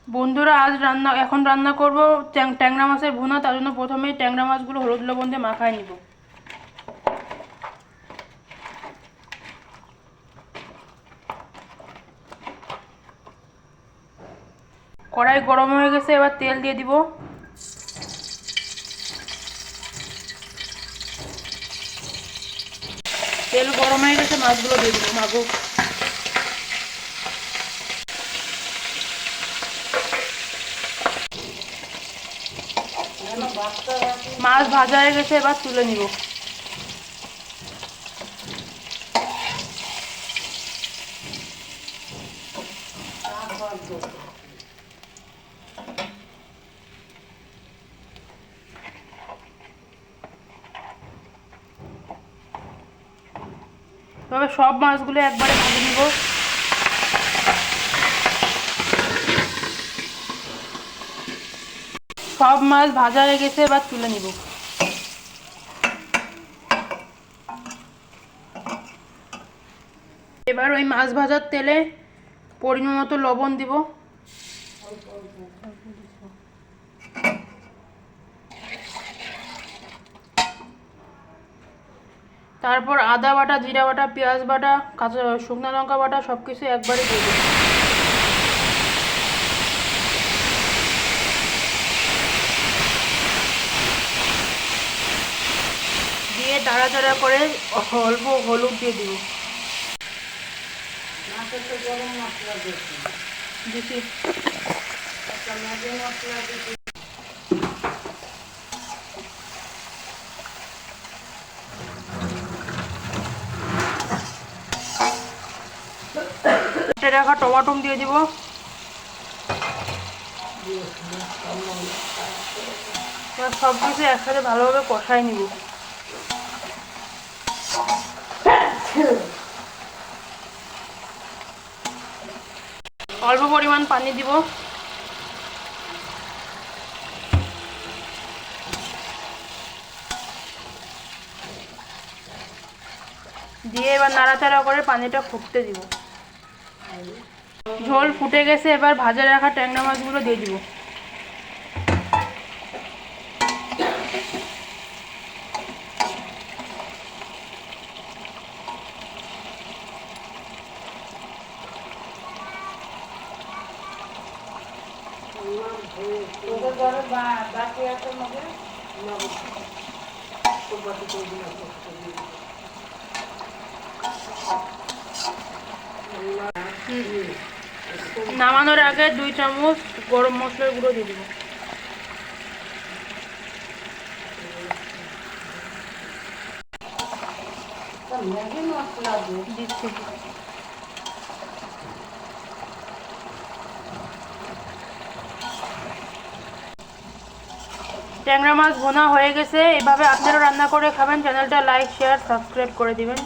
বন্ধুরা এখন রান্না করব ট্যাংরা মাছের ভুনা। তার জন্য প্রথমেই ট্যাংরা মাছগুলো হলুদ লবণ দিয়ে মাখায় নিব। কড়াই গরম হয়ে গেছে, এবার তেল দিয়ে দিব। তেল গরম হয়ে গেছে, মাছগুলো দিয়ে দিব। মাছ ভাজা হয়ে গেছে, এবার তুলে নিব। তবে সব মাছগুলো একবারে ভেজে নিব। সব মাছ ভাজা হয়ে গেছে, এবার তুলে নিব। এবার ওই মাছ ভাজার তেলে পরিমাণ মতো লবণ দিব। তারপর আদা বাটা, জিরা বাটা, পেঁয়াজ বাটা, কাঁচা শুকনো লঙ্কা বাটা সবকিছু একবারে দিয়ে দেব। দিয়ে নাড়াচাড়া করে অল্প হলুদ দিয়ে দিব। দিছি। রাখা টমাটো দিয়ে দিব। সব কিছু একসাথে ভালোভাবে কষাই নিব। অল্প পরিমাণ পানি দিব। দিয়ে এবার নাড়াচাড়া করে পানিটা ফুটতে দিব। ঝোল ফুটে গেছে, এবার ভাজা রাখা ট্যাংরা মাছগুলো দিয়ে দিব। নামানোর আগে 2 চামচ গরম মশলার গুঁড়ো দিয়ে দিব। দিচ্ছি। ট্যাংরা মাছ ভুনা হয়ে গেছে। এভাবে আপনারা রান্না করে খাবেন। চ্যানেলটা লাইক, শেয়ার, সাবস্ক্রাইব করে দিবেন।